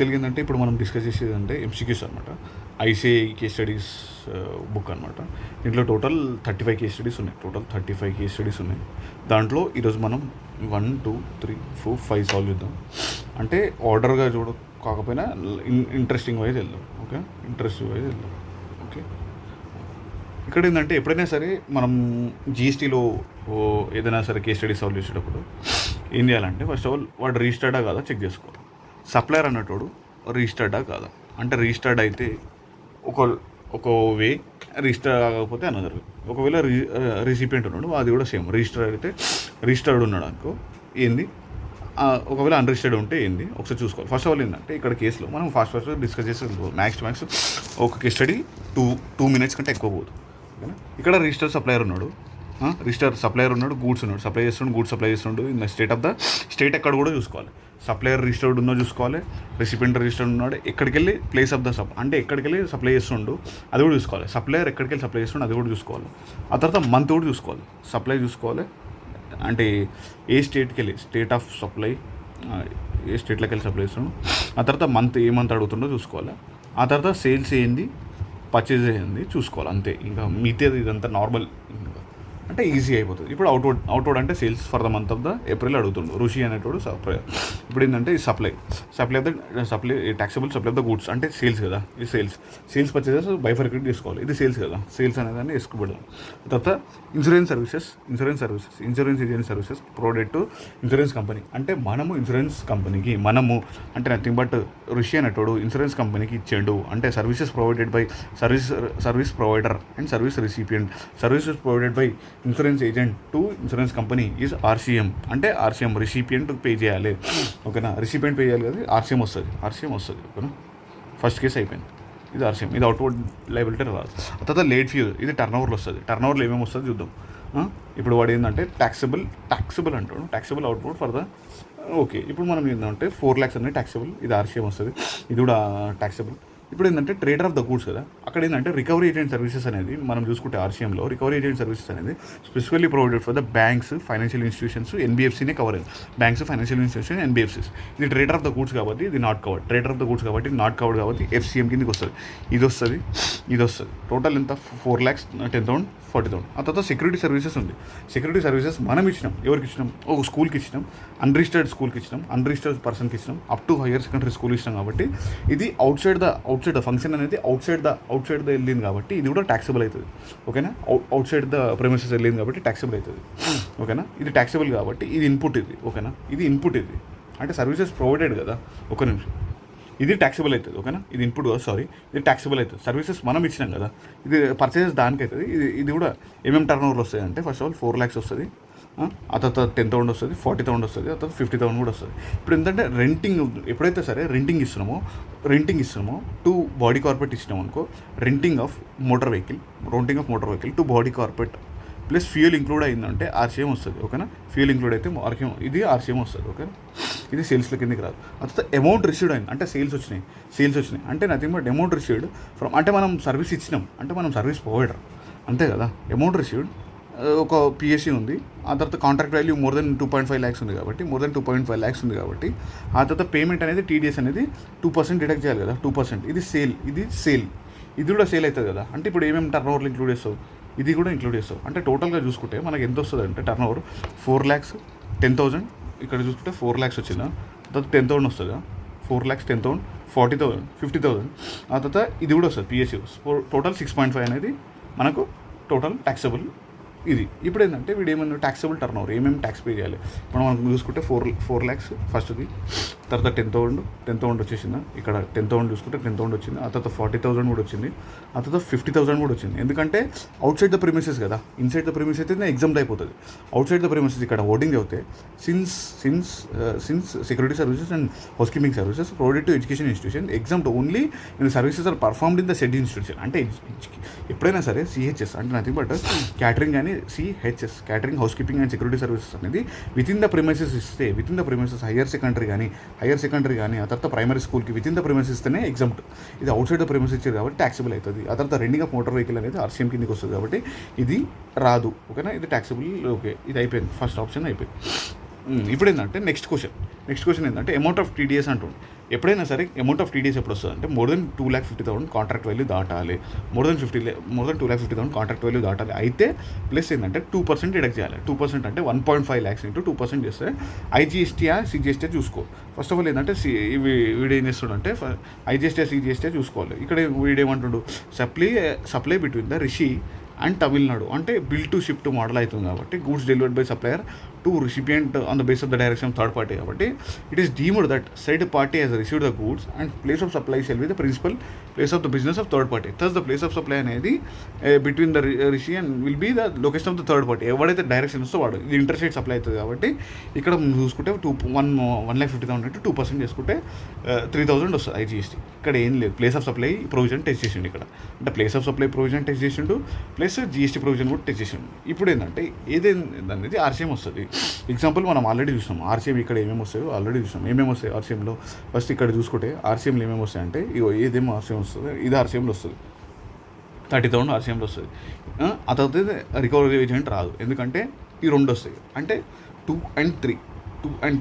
ఏంటంటే ఇప్పుడు మనం డిస్కస్ చేసేది అంటే ఎంసీక్యూస్ అనమాట. ఐసీఐ కేస్ స్టడీస్ బుక్ అనమాట. దీంట్లో టోటల్ 35 కేస్ స్టడీస్ ఉన్నాయి. 35 కేస్ స్టడీస్ ఉన్నాయి. దాంట్లో ఈరోజు మనం 1 2 3 4 5 సాల్వ్ చేద్దాం. అంటే ఆర్డర్గా కాకపోయినా ఇంట్రెస్టింగ్ వైజ్ వెళ్దాం. ఓకే, ఇంట్రెస్టింగ్ వైజ్ వెళ్దాం. ఓకే, ఇక్కడ ఏంటంటే ఎప్పుడైనా సరే మనం జిఎస్టీలో ఏదైనా సరే కేస్ స్టడీ సాల్వ్ చేసేటప్పుడు ఏం చేయాలంటే ఫస్ట్ ఆఫ్ ఆల్ వాడు రిజిస్టర్డా కాదా చెక్ చేసుకోవాలి. సప్లయర్ అన్నట్టు రిజిస్టర్డా కాదా, అంటే రిజిస్టర్డ్ అయితే ఒక వే, రిజిస్టర్ కాకపోతే అనదర్ వే. ఒకవేళ రిసిపియంట్ ఉన్నాడు అది కూడా సేమ్. రిజిస్టర్డ్ ఉన్నాడు అనుకో ఏంది, ఒకవేళ అన్రిజిస్టర్డ్ ఉంటే ఏంది ఒకసారి చూసుకోవాలి. ఫస్ట్ ఆఫ్ ఆల్ ఏంటంటే ఇక్కడ కేసులో మనం ఫస్ట్ డిస్కస్ చేసి మ్యాక్స్ ఒక కేస్ స్టడీ 2 minutes కంటే ఎక్కువ పోదు. ఓకేనా, ఇక్కడ రిజిస్టర్ సప్లయర్ ఉన్నాడు, గూడ్స్ ఉన్నాడు, గూడ్స్ సప్లై చేస్తుండు ఇన్ ద స్టేట్ ఎక్కడ కూడా చూసుకోవాలి. సప్లయర్ రిజిస్టర్డ్ ఉన్నో చూసుకోవాలి, రెసిపియంట్ రిజిస్టర్డ్ ఉన్నాడు, ఎక్కడికి వెళ్ళి ప్లేస్ ఆఫ్ ద అంటే ఎక్కడికి వెళ్ళి సప్లై చేస్తుండు అది కూడా చూసుకోవాలి. సప్లయర్ ఎక్కడికి వెళ్ళి సప్లై చేస్తుండు అది కూడా చూసుకోవాలి. ఆ తర్వాత మంత్ కూడా చూసుకోవాలి, సప్లై చూసుకోవాలి, అంటే ఏ స్టేట్కి వెళ్ళి స్టేట్ ఆఫ్ సప్లై ఏ స్టేట్లోకి వెళ్ళి సప్లై చేస్తుండు, ఆ తర్వాత మంత్ ఏ మంత్ అడుగుతుండో చూసుకోవాలి. ఆ తర్వాత సేల్స్ ఏంది, పర్చేజ్ ఏంది చూసుకోవాలి. అంతే, ఇంకా మిగతాది ఇదంతా నార్మల్, అంటే ఈజీ అయిపోతుంది. ఇప్పుడు అవుట్వర్డ్ అంటే sales for the month of the April అడుగుతుండు ఋషి అనేటోడు సప్లై. ఇప్పుడు ఏంటంటే ఈ supply taxable supply of the goods అంటే సేల్స్ కదా, ఇది సేల్స్ పర్చేసెస్ బైఫర్కేట్ చేసుకోవాలి. ఇది సేల్స్ కదా, సేల్స్ అనేదాన్ని వేసుకోబడదు. తర్వాత insurance agent services provided to insurance company, అంటే మనము ఇన్సూరెన్స్ కంపెనీకి అంటే నథింగ్ బట్ ఋషి అనేటోడు ఇన్సూరెన్స్ కంపెనీకి ఇచ్చాడు. అంటే services provided by service provider and service recipient. Services provided by insurance agent to insurance company is RCM, అంటే ఆర్సీఎం రిసిపియంట్ పే చేయాలి. ఓకేనా, రిసిపియంట్ పే చేయాలి కదా, ఆర్సీఎం వస్తుంది. ఓకేనా, ఫస్ట్ కేసు అయిపోయింది. ఇది ఆర్సీఎం, ఇది అవుట్వర్డ్ లయబిలిటీ రాదు. ఆ తర్వాత లేట్ ఫీ, ఇది టర్న్ ఓవర్లో వస్తుంది. టర్న్ ఓవర్లో ఏమేమి వస్తుంది చూద్దాం. ఇప్పుడు వాడు ఏంటంటే ట్యాక్సబుల్ అంటాడు, taxable output for the. Okay, ఇప్పుడు మనం ఏంటంటే 4 lakhs అనేది ట్యాక్సబుల్, ఇది ఆర్సీఎం వస్తుంది, ఇది కూడా ట్యాక్సబుల్. ఇప్పుడు ఏంటంటే ట్రేడర్ ఆఫ్ ద గూడ్స్ కదా, అక్కడ ఏంటంటే రికవరీ ఏజెంట్ సర్వీసెస్ అనేది మనం చూసుకుంటే ఆర్సీఎంలో రికవరీ ఏజెంట్ సర్వీసెస్ అనేది specifically provided for the banks, financial institutions, ఎన్బిఎఫ్సీనే కవర్ అయింది. Banks, financial institution, NBFCs. ఇది ట్రేడర్ ఆఫ్ ద గూడ్స్ కాబట్టి ఇది not covered. Trader of the goods కాబట్టి నాట్ కవర్డ్ కాబట్టి ఎఫ్సీఎం కిందకి వస్తుంది. ఇది వస్తుంది. టోటల్ ఎంత 4,10,000 40,000. ఆ తర్వాత సెక్యూరిటీ సర్వీసెస్ ఉంది. సెక్యూరిటీ సర్వీసెస్ మనం ఇచ్చినాం, ఎవరికి ఇచ్చినాం, ఒక స్కూల్కి ఇచ్చినాం, అన్రిజిస్టర్డ్ స్కూల్కి ఇచ్చినాం, అన్రిజిస్టర్డ్ పర్సన్కి ఇచ్చినాం, up to higher secondary school ఇచ్చినాం. కాబట్టి ఇది అవుట్ సైడ్ ద ఫంక్షన్ అనేది అవుట్ సైడ్ ద వెళ్ళింది కాబట్టి ఇది కూడా ట్యాక్సబుల్ అవుతుంది. ఓకేనా, అవుట్ సైడ్ ద ప్రెమిసెస్ వెళ్ళింది కాబట్టి ట్యాక్సబుల్ అవుతుంది. ఓకేనా, ఇది ట్యాక్సబుల్ కాబట్టి ఇది ఇన్పుట్. ఓకేనా, ఇది ఇన్పుట్, అంటే సర్వీసెస్ ప్రొవైడెడ్ కదా. ఒక నిమిషం, ఇది ట్యాక్సబుల్ అవుతుంది. ఓకేనా, ఇది ఇన్పుట్ ఇది ట్యాక్సబుల్ అవుతుంది. సర్వీసెస్ మనం ఇచ్చినాం కదా, ఇది పర్చేసెస్ దానికి అవుతుంది. ఇది కూడా ఏమేమి టర్న్ ఓవర్లు వస్తాయి అంటే ఫస్ట్ ఆఫ్ ఆల్ 4 lakhs వస్తుంది, ఆ తర్వాత 10,000 వస్తుంది, 40,000 వస్తుంది, ఆ తర్వాత 50,000 కూడా వస్తుంది. ఇప్పుడు ఏంటంటే రెంటింగ్, ఎప్పుడైతే సరే రెంటింగ్ ఇస్తున్నామో టు బాడీ కార్పొరేట్ ఇచ్చినాం అనుకో, renting of motor vehicle to body corporate plus fuel include అయిందంటే ఆర్సీఎం వస్తుంది. ఓకేనా, ఫ్యూయల్ ఇంక్లూడ్ అయితే ఇది ఆర్సీఎం వస్తుంది. ఓకేనా, ఇది సేల్స్ల కిందకి రాదు. తర్వాత అమౌంట్ రిసీవ్డ్ అయింది అంటే సేల్స్ వచ్చినాయి అంటే nothing but amount received from, అంటే మనం సర్వీస్ ఇచ్చినాం, అంటే మనం సర్వీస్ ప్రొవైడర్ అంతే కదా. అమౌంట్ రిసీవ్డ్, ఒక పిఎస్సీ ఉంది, ఆ తర్వాత contract value more than 2.5 lakhs ఉంది కాబట్టి ఆ తర్వాత పేమెంట్ అనేది టీడీఎస్ అనేది 2% డిడక్ట్ చేయాలి కదా, 2%. ఇది సేల్, ఇది కూడా సేల్ అవుతుంది కదా. అంటే ఇప్పుడు ఏమేమి టర్న్ ఓవర్లు ఇంక్లూడ్ చేస్తావు, ఇది కూడా ఇంక్లూడ్ చేస్తావు. అంటే టోటల్గా చూసుకుంటే మనకి ఎంత వస్తుంది అంటే టర్న్ ఓవర్ 4,10,000. ఇక్కడ చూసుకుంటే 4 lakhs వచ్చిందా, తర్వాత 10,000 వస్తుందా, 4 lakhs 10,000 40,000 50,000. ఆ తర్వాత ఇది కూడా వస్తుంది పిఎస్సీ. టోటల్ 6.5 అనేది మనకు టోటల్ ట్యాక్సబుల్. ఇది ఇప్పుడు ఏంటంటే వీడు ఏమన్నా ట్యాక్సబుల్ టర్న్ ఓవర్ ఏమేమి ట్యాక్స్ పే చేయాలి. ఇప్పుడు మనం చూసుకుంటే 4 lakhs ఫస్ట్ది, తర్వాత 10,000 వచ్చేసిందా, ఇక్కడ 10,000 చూసుకుంటే 10,000 వచ్చింది, ఆ తర్వాత 40,000 కూడా వచ్చింది, ఆ తర్వాత 50,000 కూడా వచ్చింది. ఎందుకంటే అవుట్ సైడ్ ద ప్రిమిసెస్ కదా, ఇన్సైడ్ ద ప్రిమిసెస్ అయితే ఎగ్జామ్ట్ అయిపోతుంది. అవుట్ సైడ్ ద ప్రిమిసెస్ ఇక్కడ ఓటింగ్ అవుతే since security services and house keeping services provided to education institution exempt only in services are performed in the said institution. అంటే ఎప్పుడైనా సరే CHS అంటే nothing but catering కానీ CHS catering, house keeping and security services అనేది within the premises ఇస్తే, within the premises higher secondary కానీ ఆ తర్వాత ప్రైమరీ స్కూల్కి వితిన్ ద ప్రిమైసెస్ ఇస్తేనే ఎగ్జామ్ట్. ఇది అవుట్ సైడ్ ద ప్రిమైసెస్ ఇచ్చారు కాబట్టి ట్యాక్సబుల్ అవుతుంది. ఆ తర్వాత రెండింగ్ ఆఫ్ మోటార్ వెహికల్ అనేది ఆర్సీఎం కిందకి వస్తుంది కాబట్టి ఇది రాదు. ఓకేనా, ఇది ట్యాక్సబుల్. ఓకే, ఇది అయిపోయింది, ఫస్ట్ ఆప్షన్ అయిపోయింది. ఇప్పుడు ఏంటంటే నెక్స్ట్ క్వశ్చన్ ఏంటంటే అమౌంట్ ఆఫ్ టీడీఎస్ అంటుంది. ఎప్పుడైనా సరే అమౌంట్ ఆఫ్ టీడీఎస్ ఎప్పుడు వస్తుంది అంటే మోర్ దెన్ 2,50,000 కాంట్రాక్ట్ వాల్యూ దాటాలి, మోర్ దెన్ 2,50,000 కాంట్రాక్ట్ వాల్యూ దాటాలి. అయితే ప్లస్ ఏంటంటే 2% డిడక్ట్ చేయాలి. 2% అంటే 1.5 lakhs ఇంటూ 2% చేస్తే ఐజీఎస్టీయా సిజిఎస్టీ చూసుకో. ఫస్ట్ ఆఫ్ ఆల్ ఏంటంటే వీడు ఏం చేస్తుండంటే ఐజీఎస్టీ సిజిఎస్టీ చూసుకోవాలి. ఇక్కడ వీడేమంటుండు supply between the Rishi and Tamil Nadu అంటే bill to ship to model అవుతుంది కాబట్టి goods delivered by supplier to recipient on the base of the direction third party కాబట్టి it is deemed that side party Hess received the goods and place of supply shall be the principal place of the business of third party. Thus the place of supply అనేది between the Rishi and will be the location of the third party. ఎవడైతే direction వస్తే వాడు ఇది interstate supply అవుతుంది కాబట్టి ఇక్కడ చూసుకుంటే 1,50,000 అంటే 2% చేసుకుంటే 3,000 వస్తుంది ఐజీఎస్టీ. ఇక్కడ ఏం లేదు, place of supply provision test చేసిండు ఇక్కడ, అంటే place of supply provision test చేసిండు ప్లస్ జీఎస్టీ ప్రొవిజన్ కూడా టెస్ట్ చేసిండు. ఇప్పుడు ఏంటంటే ఏదైంది ఆర్సీఎం వస్తుంది. ఎగ్జాంపుల్ మనం ఆల్రెడీ చూసినాం ఆర్సీఎం ఇక్కడ ఏమేమి వస్తాయో ఆల్రెడీ చూసినాం. ఏమేమి వస్తాయి ఆర్సీఎంలో ఫస్ట్ ఇక్కడ చూసుకుంటే ఆర్సీఎంలో ఏమేమి వస్తాయంటే ఇగో ఏదేమో ఆర్సీఎం వస్తుంది, ఇది ఆర్సీఎంలో వస్తుంది 30,000 ఆర్సీఎంలో వస్తుంది. ఆ తర్వాత రికవరీ ఏజెంట్ రాదు, ఎందుకంటే ఈ 2 వస్తాయి అంటే 2 and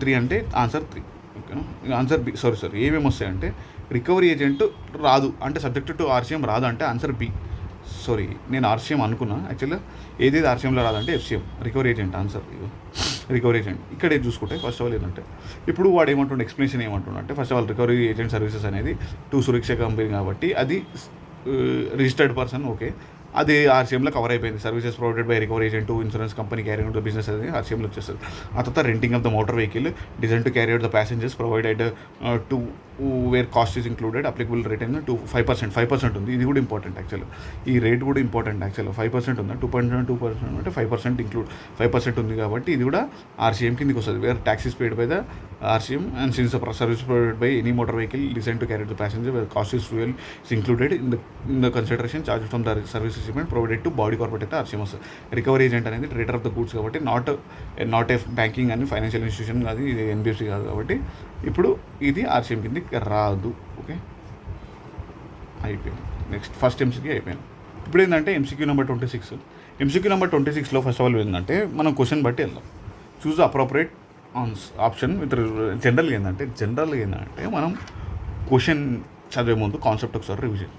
3 అంటే ఆన్సర్ 3. ఓకేనా, ఆన్సర్ బి. సారీ ఏమేమి వస్తాయంటే రికవరీ ఏజెంట్ రాదు అంటే సబ్జెక్ట్ టు ఆర్సీఎం రాదు అంటే ఆన్సర్ బి. సారీ నేను ఆర్సీఎం అనుకున్నా, యాక్చువల్గా ఏదేది ఆర్సీఎంలో రాదంటే FCM recovery agent answer recovery agent. ఇక్కడ ఏది చూసుకుంటే ఫస్ట్ ఆఫ్ ఆల్ ఏంటంటే ఇప్పుడు వాడు ఏమంటుండే ఎక్స్ప్లెనేషన్ ఏమంటుండే అంటే first of all recovery agent services అనేది టు సురక్ష కంపెనీ కాబట్టి అది రిజిస్టర్డ్ పర్సన్. ఓకే, అది ఆర్సీఎంలో కవర్ అయిపోయింది. Services provided by recovery agent to insurance company carry out the business అనేది ఆర్సీఎంలో వచ్చేస్తుంది. ఆ తర్వాత renting of the motor vehicle design to carry out the passengers provided to where cost is included applicable rate అయిన 5% ఉంది. ఇది కూడా important actual, ఈ రేట్ కూడా ఇంపార్టెంట్ యాక్చువల్. 5% ఉంది, 2.2% అంటే 5% ఇంక్లూడ్ 5% ఉంది కాబట్టి ఇది కూడా ఆర్సీఎం కిందకి వస్తుంది. Where taxes paid by the RCM and since service provided by any motor vehicle design to carry the passenger where cost is fuel is included in the consideration charge from the service recipient provided to body corporate అయితే RCM వస్తుంది. Recovery agent అనేది trader of the goods కాబట్టి not a banking అని financial institution కాదు, ఇది NBFC కాదు కాబట్టి ఇప్పుడు ఇది ఆర్సీఎం కిందకి రాదు. ఓకే, అయిపోయింది. నెక్స్ట్ ఫస్ట్ ఎంసీక్యూ అయిపోయింది. ఇప్పుడు ఏంటంటే ఎంసీక్యూ నెంబర్ 26. ఎంసీక్యూ నెంబర్ 26లో ఫస్ట్ ఆఫ్ ఆల్ ఏంటంటే మనం క్వశ్చన్ బట్టి వెళ్దాం. చూస్ అప్రోప్రియేట్ ఆప్షన్ విత్ జనరల్గా ఏంటంటే మనం క్వశ్చన్ చదివే ముందు కాన్సెప్ట్ ఒకసారి రివిజన్.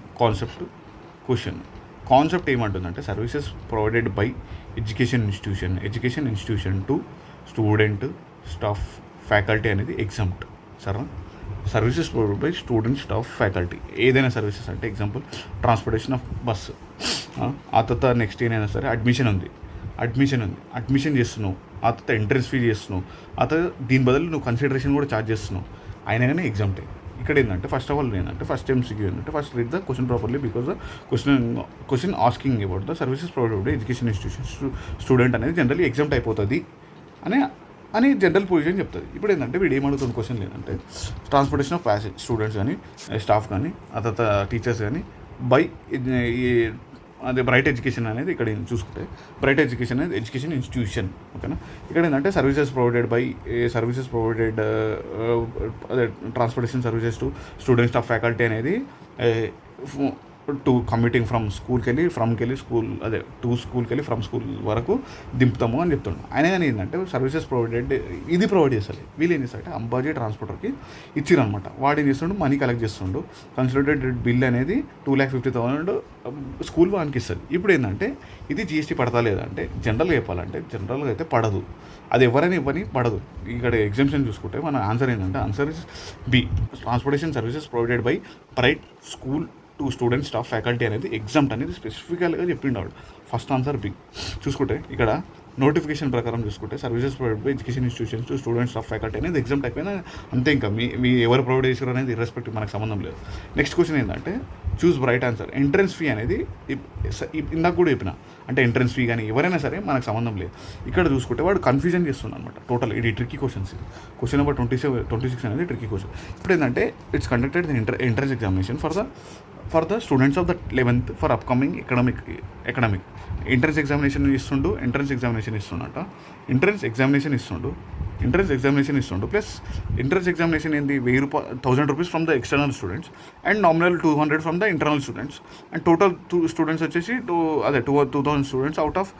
కాన్సెప్ట్ ఏమంటుందంటే services provided by education institution to student staff faculty అనేది ఎగ్జామ్ట్. సరే, services provided by student staff faculty ఏదైనా సర్వీసెస్ అంటే ఎగ్జాంపుల్ ట్రాన్స్పోర్టేషన్ ఆఫ్ బస్సు. ఆ తర్వాత నెక్స్ట్ ఏదైనా సరే అడ్మిషన్ చేస్తున్నావు, ఆ తర్వాత ఎంట్రన్స్ ఫీ చేస్తున్నావు, ఆ తర్వాత దీని బదులు నువ్వు కన్సిడరేషన్ కూడా ఛార్జ్ చేస్తున్నావు, అయినా కానీ ఎగ్జామ్టే. ఇక్కడ ఏంటంటే first of all first MCQ ఏంటంటే first read the question properly because the question asking about the services provided by education institutions student అనేది జనరల్లీ ఎగ్జామ్ట్ అయిపోతుంది అని జనరల్ పొజిషన్ చెప్తుంది. ఇప్పుడు ఏంటంటే వీడు ఏమడుగుతున్న క్వశ్చన్ లేదంటే ట్రాన్స్పోర్టేషన్ ఆఫ్ స్టూడెంట్స్ కానీ స్టాఫ్ కానీ ఆ తర్వాత టీచర్స్ కానీ బై అదే బ్రైట్ ఎడ్యుకేషన్ అనేది ఇక్కడ చూసుకుంటే బ్రైట్ ఎడ్యుకేషన్ అనేది ఎడ్యుకేషన్ ఇన్స్టిట్యూషన్. ఓకేనా, ఇక్కడ ఏంటంటే సర్వీసెస్ ప్రొవైడెడ్ అదే transportation services to students staff faculty అనేది టు కమ్యూటింగ్ ఫ్రమ్ స్కూల్కి వెళ్ళి ఫ్రమ్ స్కూల్ వరకు దింపుతాము అని చెప్తున్నాను. అయినా కానీ ఏంటంటే సర్వీసెస్ ప్రొవైడెడ్ ఇది ప్రొవైడ్ చేస్తారు. వీళ్ళు ఏం చేస్తారంటే అంబాజీ ట్రాన్స్పోర్టర్కి ఇచ్చిరనమాట. వాడు ఏం చేస్తుండు మనీ కలెక్ట్ చేస్తుండు. కన్సిడరేటెడ్ బిల్ అనేది 2,50,000 స్కూల్ వానికి ఇస్తుంది. ఇప్పుడు ఏంటంటే ఇది జీఎస్టీ పడతా లేదంటే జనరల్గా చెప్పాలంటే జనరల్గా అయితే పడదు, అది ఎవరైనా ఇవ్వని పడదు. ఇక్కడ ఎగ్జామ్షన్ చూసుకుంటే మన ఆన్సర్ ఏంటంటే answer is B. Transportation services provided by private school to student staff faculty అనేది ఎగ్జామ్ట్ అనేది స్పెసిఫికల్గా చెప్పిండాడు. First answer B. చూసుకుంటే ఇక్కడ నోటిఫికేషన్ ప్రకారం చూసుకుంటే services provide by education institutions to students staff faculty అనేది ఎగ్జామ్ట్ అయిపోయినా అంతే. ఇంకా మీ ఎవరు ప్రొవైడ్ చేశారు అనేది ఇర్రెస్పెక్టివ్ మనకు సంబంధం లేదు. నెక్స్ట్ క్వశ్చన్ ఏంటంటే చూస్ రైట్ ఆన్సర్. ఎంట్రన్స్ ఫీ అనేది ఇందాక కూడా చెప్పిన అంటే ఎంట్రన్స్ ఫీ కానీ ఎవరైనా సరే మనకు సంబంధం లేదు. ఇక్కడ చూసుకుంటే వాడు కన్ఫ్యూజన్ చేస్తున్నాడు అనమాట. టోటల్ ఇది ట్రిక్కీ క్వశ్చన్స్. క్వశ్చన్ నెంబర్ 26 అనేది ట్రిక్కీ క్వశ్చన్. ఇప్పుడు ఏంటంటే it's conducted entrance examination for the students of the 11th for upcoming academic entrance examination ఇస్తుండు. ఎంట్రన్స్ ఎగ్జామినేషన్ ఇస్తుండు ప్లస్ ఎంట్రన్స్ ఎగ్జామినేషన్ ఏంది 1,000 rupees from the external students and nominal 200 from the internal students and total students వచ్చేసి 2,000 students out of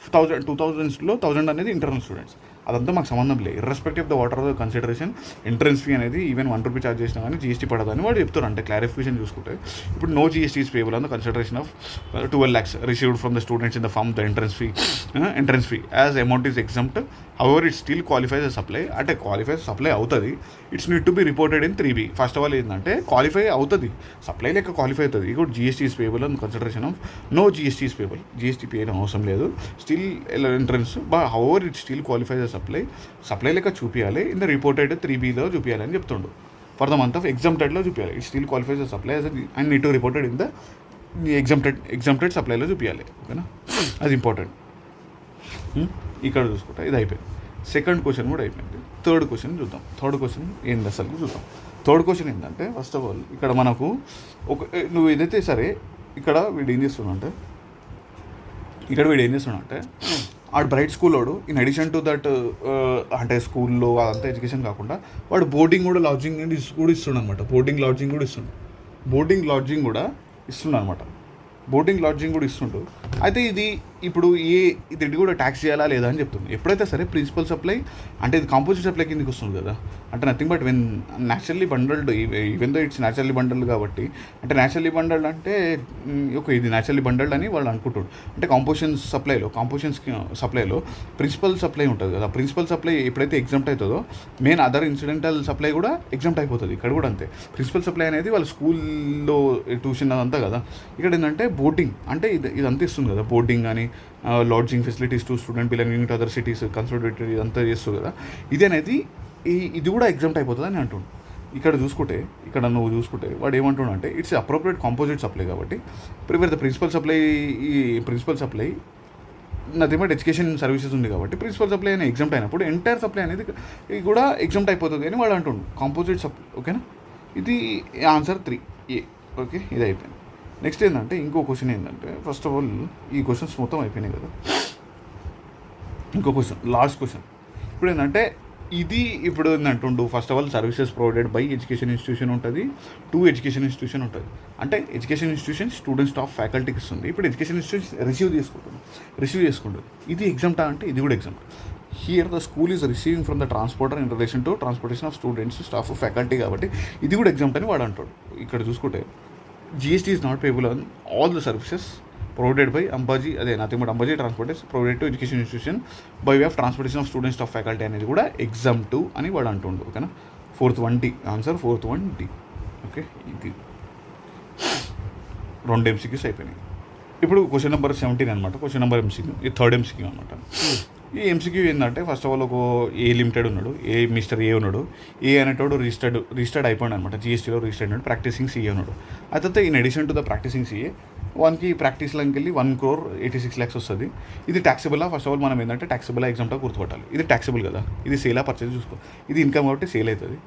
2,000లో 1,000 అనేది internal students. అదంతా మాకు సంబంధం లేదు. Irrespective of the water of the consideration entrance fee అనేది even 1 rupee charge చేసినా కానీ GST పడదని వాడు చెప్తారు. అంటే క్లారిఫికేషన్ చూసుకుంటే ఇప్పుడు no GST is payable on the consideration of 12 lakhs received from the students in the form the entrance fee as amount is exempt. However it still qualifies a supply. అంటే qualifies supply అవుతుంది. It's need to be reported in 3B. First of all ఏంటంటే qualify అవుతుంది, supply లెక్క qualify అవుతుంది. ఇప్పుడు GST is payable on consideration of no GST is payable. GST pay అవసరం లేదు. Still entrance however it still qualifies a supply లెక్క చూపించాలి. In the reported 3Bలో చూపించాలి అని చెప్తుండు. ఫర్ ద మంత్ ఆఫ్ ఎగ్జామ్టెడ్లో చూపించాలి. It still qualifies a supply and need to reported in the exempted సప్లైలో చూపించాలి. ఓకేనా, అది ఇంపార్టెంట్. ఇక్కడ చూసుకుంటా ఇది అయిపోయింది. సెకండ్ క్వశ్చన్ కూడా అయిపోయింది. థర్డ్ క్వశ్చన్ చూద్దాం. థర్డ్ క్వశ్చన్ ఏంటి అసలు చూద్దాం. థర్డ్ క్వశ్చన్ ఏంటంటే ఫస్ట్ ఆఫ్ ఆల్ ఇక్కడ మనకు నువ్వు ఏదైతే సరే ఇక్కడ వీడు ఏం చేస్తున్నాడంటే ఆడు బ్రైట్ స్కూల్ వాడు ఇన్ అడిషన్ టు దట్ అంటే స్కూల్లో అదంతా ఎడ్యుకేషన్ కాకుండా వాడు బోర్డింగ్ కూడా లాడ్జింగ్ కూడా ఇస్తుండు అనమాట. బోర్డింగ్ లాడ్జింగ్ కూడా ఇస్తుండు అనమాట. అయితే ఇది ఇప్పుడు ఇది కూడా ట్యాక్స్ చేయాలా లేదా అని చెప్తుంది. ఎప్పుడైతే సరే ప్రిన్సిపల్ సప్లై అంటే ఇది కాంపోజిట్ సప్లై కిందకి వస్తుంది కదా. అంటే nothing but when naturally bundled, even though it's naturally bundled కాబట్టి అంటే న్యాచురల్లీ బండల్డ్ అంటే ఇది న్యాచురల్లీ బండల్డ్ అని వాళ్ళు అనుకుంటారు. అంటే కాంపోజిషన్ సప్లైలో ప్రిన్సిపల్ సప్లై ఉంటుంది కదా. ప్రిన్సిపల్ సప్లై ఎప్పుడైతే ఎగ్జామ్ట్ అవుతుందో మెయిన్ అదర్ ఇన్సిడెంటల్ సప్లై కూడా ఎగ్జామ్ట్ అయిపోతుంది. ఇక్కడ కూడా అంతే. ప్రిన్సిపల్ సప్లై అనేది వాళ్ళ స్కూల్లో ట్యూషన్ అదంతా కదా. ఇక్కడ ఏంటంటే బోర్డింగ్ అంటే ఇదంతా ఇస్తుంది కదా. బోర్డింగ్ కానీ lodging facilities to student belonging to other cities consultatory ఇదంతా చేస్తుంది కదా. ఇది అనేది ఇది కూడా ఎగ్జామ్ట్ అయిపోతుంది అని అంటుండు. ఇక్కడ నువ్వు చూసుకుంటే వాడు ఏమంటున్నాడు అంటే ఇట్స్ అప్రోప్రియేట్ కాంపోజిట్ సప్లై కాబట్టి prepare the principal supply nothing but education services ఉంది కాబట్టి ప్రిన్సిపల్ సప్లై అనేది ఎగ్జామ్ట్ అయినప్పుడు ఎంటైర్ సప్లై అనేది ఇది కూడా ఎగ్జామ్ట్ అయిపోతుంది అని వాడు అంటుండు. Composite supply. ఓకేనా, ఇది ఆన్సర్ 3A. ఓకే, ఇది అయిపోయింది. నెక్స్ట్ ఏంటంటే ఇంకో క్వశ్చన్ ఏంటంటే ఫస్ట్ ఆఫ్ ఆల్ ఈ క్వశ్చన్స్ మొత్తం అయిపోయినాయి కదా. ఇంకో క్వశ్చన్, లాస్ట్ క్వశ్చన్. ఇప్పుడు ఏంటంటుండు first of all services provided by education institution ఉంటుంది, ఎడ్యుకేషన్ ఇన్స్టిట్యూషన్ ఉంటుంది. అంటే ఎడ్యుకేషన్ ఇన్స్టిట్యూషన్ స్టూడెంట్ స్టాఫ్ ఫ్యాకల్టీకి ఇస్తుంది. ఇప్పుడు ఎడ్యుకేషన్ ఇన్స్టిట్యూషన్ రిసీవ్ చేసుకుంటుంది. ఇది ఎగ్జామ్టా అంటే ఇది కూడా exam. Here the school is receiving from the transporter in relation to transportation of students staff faculty కాబట్టి ఇది కూడా ఎగ్జామ్ట్ అని వాడు అంటాడు. ఇక్కడ చూసుకుంటే GST is not payable on all the services provided by Ambaji, nothing but Ambaji Transport is provided to education institution by way of transportation of students, staff, faculty అనేది కూడా ఎగ్జామ్ 2 అని వాడు అంటుండు. ఓకేనా, 4th 1D answer 4th 1D. Okay, ఇది 2 MCQs అయిపోయినాయి. ఇప్పుడు question number 17 అనమాట. క్వశ్చన్ నెంబర్ MCQ, ఇది 3rd MCQ అనమాట. ఈ MCQ ఏంటంటే ఫస్ట్ ఆఫ్ ఆల్ ఒక ఏ లిమిటెడ్ ఉన్నాడు, మిస్టర్ ఏ ఉన్నాడు. ఏ అనేటోడు రిజిస్టర్డ్ అయిపోయాడు అనమాట. GSTలో రిజిస్టర్డ్ ఉన్నాడు. ప్రాక్టీసింగ్ CA ఉన్నాడు. అయితే in addition to the practicing CA వానికి ప్రాక్టీస్లోకి వెళ్ళి 1,86 lakhs వస్తుంది. ఇది ట్యాక్సిబుల్. ఫస్ట్ ఆఫ్ ఆల్ మనం ఏంటంటే ట్యాక్సిబుల్ ఎగ్జామ్టా గుర్తుపట్టాలి. ఇది ట్యాక్సిబుల్ కదా. ఇది సేలా పర్చేజ్ చూసుకో. ఇది ఇన్కమ్ కాబట్టి సేల్ అవుతుంది.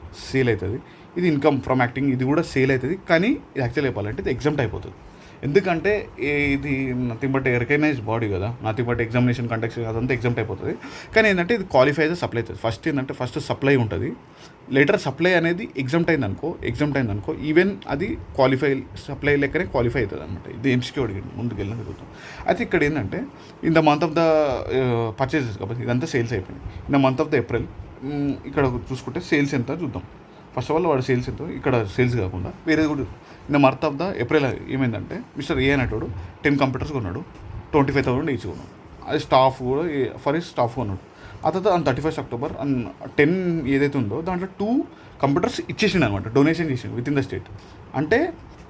ఇది ఇన్కమ్ ఫ్రమ్ యాక్టింగ్, ఇది కూడా సేల్ అవుతుంది. కానీ ఇది యాక్చువల్ చెప్పాలంటే ఇది ఎగ్జామ్ట్ అయిపోతుంది. ఎందుకంటే ఇది నథింగ్ బట్ రికగ్నైజ్ బాడీ కదా. నథింగ్ బట్ ఎగ్జామినేషన్ కండక్ట్ అదంతా ఎగ్జామ్ట్ అయిపోతుంది. కానీ ఏంటంటే ఇది క్వాలిఫై అయితే సప్లై అవుతుంది. ఫస్ట్ సప్లై ఉంటుంది. లేటర్ సప్లై అనేది ఎగ్జామ్ట్ అయిందనుకో ఈవెన్ అది సప్లై లెక్కనే క్వాలిఫై అవుతుంది అనమాట. ఇది MCQ అడిగింది ముందుకెళ్ళిన జరుగుతుంది. అయితే ఇక్కడ ఏంటంటే in the month of the purchases కాబట్టి ఇదంతా సేల్స్ అయిపోయింది. In the month of the April ఇక్కడ చూసుకుంటే సేల్స్ ఎంత చూద్దాం. ఫస్ట్ ఆఫ్ ఆల్ వాడు సేల్స్ ఎంతో, ఇక్కడ సేల్స్ కాకుండా వేరేది కూడా in the month of the April ఏమైందంటే మిస్టర్ ఏ అనేటోడు 10 కంప్యూటర్స్ కొన్నాడు. 25,000 ఈచ్ కొన్నాడు. అది స్టాఫ్ కూడా స్టాఫ్ కొన్నాడు. ఆ తర్వాత 31st October 10 ఏదైతే ఉందో దాంట్లో 2 కంప్యూటర్స్ ఇచ్చేసిండు అనమాట. డొనేషన్ చేసిండు విత్ ఇన్ ద స్టేట్. అంటే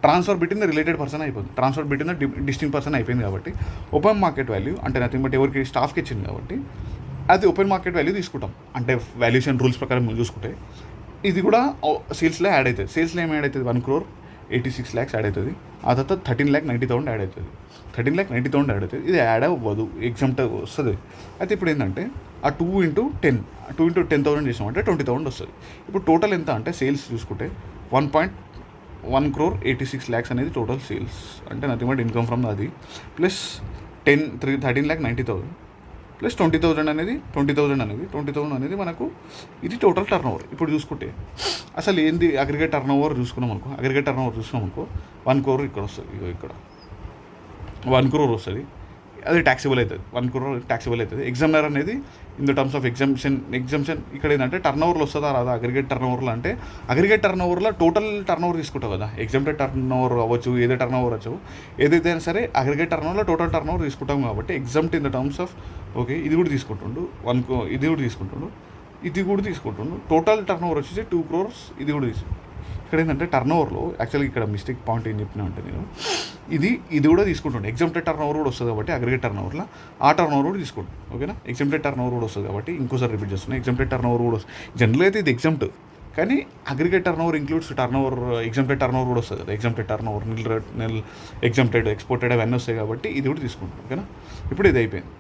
transfer between the related person అయిపోయింది. Transfer between the distinct person అయిపోయింది కాబట్టి ఓపెన్ మార్కెట్ వాల్యూ అంటే నథింగ్ బట్ ఎవరికి స్టాఫ్కి ఇచ్చింది కాబట్టి అది ఓపెన్ మార్కెట్ వాల్యూ తీసుకుంటాం. అంటే వాల్యుయేషన్ రూల్స్ ప్రకారం చూసుకుంటే ఇది కూడా సేల్స్లో యాడ్ అవుతుంది. సేల్స్లో ఏమి యాడ్ అవుతుంది? 1,86 lakhs యాడ్ అవుతుంది. ఆ తర్వాత 13,90,000 యాడ్ అవుతుంది. 13,90,000 యాడ్ అవుతుంది. ఇది యాడ్ అవ్వదు, ఎగ్జామ్ట్ వస్తుంది. అయితే ఇప్పుడు ఏంటంటే ఆ 2 into 10,000 చేసామంటే 20,000 వస్తుంది. ఇప్పుడు టోటల్ ఎంత అంటే సేల్స్ చూసుకుంటే 1,86 lakhs అనేది టోటల్ సేల్స్. అంటే నథింగ్ బట్ ఇన్కమ్ ఫ్రమ్ అది ప్లస్ 13,90,000 ప్లస్ 20,000 అనేది మనకు ఇది టోటల్ టర్న్ ఓవర్. ఇప్పుడు చూసుకుంటే అసలు ఏంది అగ్రిగేట్ టర్న్ ఓవర్ చూసుకున్నాం అనుకో 1 crore ఇక్కడ వస్తుంది. ఇక్కడ 1 crore వస్తుంది. అది ట్యాక్సిబుల్ అవుతుంది, 1 crore ట్యాక్సిబుల్ అవుతుంది. ఎగ్జామినర్ అనేది in the terms of exemption ఇక్కడ ఏంటంటే టర్న్ ఓవర్లో వస్తుందా రాదా, అగ్రిగేట్ టర్న్ ఓవర్లో అంటే అగ్రిగేట్ టర్న్ ఓవర్లో టోటల్ టర్న్ ఓవర్ తీసుకుంటావు కదా, ఎగ్జామ్టెడ్ టర్న్ ఓవర్ అవ్వచ్చు, ఏదో టర్న్ ఓవర్ అవ్వచ్చు, ఏదైతే సరే అగ్రిగేట్ టర్న్ ఓవర్లో టోటల్ టర్న్ ఓవర్ తీసుకుంటాం కాబట్టి exempt in the terms of okay ఇది కూడా తీసుకుంటుండు ఇది కూడా తీసుకుంటుండు టోటల్ టర్న్ ఓవర్ వచ్చేసి 2 crores ఇది కూడా తీసుకుంటాడు. ఇక్కడ ఏంటంటే టర్న్ ఓవర్లో యాక్చువల్గా ఇక్కడ మిస్టేక్ పాయింట్ ఏం చెప్పినా అంటే నేను ఇది కూడా తీసుకుంటుండే, ఎగ్జామ్టెడ్ టర్న్ ఓవర్ కూడా వస్తుంది కాబట్టి అగ్రిగేట్ టర్న్ ఓవర్లో ఆ టర్న్ ఓవర్ కూడా తీసుకుంటాం. ఓకేనా, ఎగ్జామ్టెడ్ టర్న్ ఓవర్ కూడా వస్తుంది కాబట్టి ఇంకోసారి రిపీట్ చేస్తున్నాను, ఎగ్జామ్టెడ్ టర్న్ ఓవర్ కూడా వస్తుంది. జనరల్ అయితే ఇది ఎగ్జామ్ట్, కానీ aggregate turn over includes turn over, exempted turn over కూడా వస్తుంది కదా, ఎగ్జామ్టెడ్ టర్న్ ఓవర్ నిల్ ఎగ్జామ్టెడ్ ఎక్స్పోర్టెడ్ అవన్నీ వస్తాయి కాబట్టి ఇది కూడా తీసుకుంటాం. ఓకేనా, ఇప్పుడు ఇది అయిపోయింది,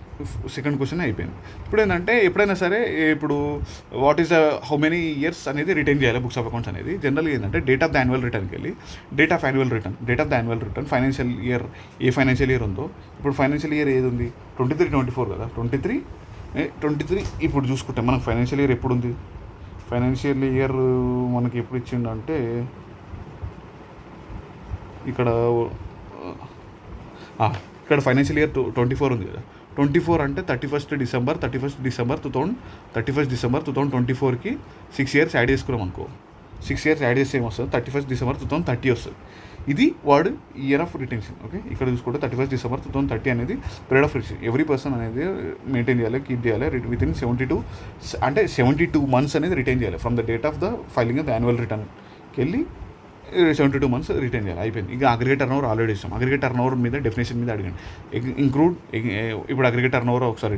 సెకండ్ క్వశ్చన్ అయిపోయింది. ఇప్పుడు ఏంటంటే ఎప్పుడైనా సరే ఇప్పుడు what is how many years అనేది రిటైన్ చేయాలి బుక్స్ ఆఫ్ అకౌంట్స్ అనేది. జనరల్గా ఏంటంటే డేట్ ఆఫ్ ద యాన్యువల్ రిటర్న్కి వెళ్ళి date of the annual return financial year A financial year ఉందో, ఇప్పుడు ఫైనాన్షియల్ ఇయర్ ఏది ఉంది 23-24 కదా, 23 ఇప్పుడు చూసుకుంటే మనకు ఫైనాన్షియల్ ఇయర్ ఎప్పుడు ఉంది, ఫైనాన్షియల్ ఇయర్ మనకి ఎప్పుడు ఇచ్చిండంటే ఇక్కడ ఫైనాన్షియల్ ఇయర్ 24 ఉంది కదా, 24 అంటే 31st December 2024కి 6 years యాడ్ చేసుకున్నాం అనుకో, 6 years యాడ్ చేస్తే ఏమొస్తుంది 31st December 2030 వస్తుంది. ఇది వాడు ఇయర్ ఆఫ్ రిటెన్షన్. ఓకే, ఇక్కడ చూసుకుంటే 31st December 2030 అనేది period of retention. Every person అనేది మెయింటైన్ చేయాలి, కీప్ చేయాలి వితిన్ 72 months అనేది రిటైన్ చేయాలి from the date of the filing of the annual రిటర్న్కి వెళ్ళి 72 months రిటైన్ చేయాలి. అయిపోయింది. ఇక అగ్రిగేట్ టర్న్ ఓవర్ ఆల్రెడీ ఇస్తాం, అగ్రిగేట్ టర్న్ ఓవర్ మీద డెఫినేషన్ మీద అడిగాను, ఇప్పుడు అగ్రిగేట్ టర్న్ ఓవర్ ఒకసారి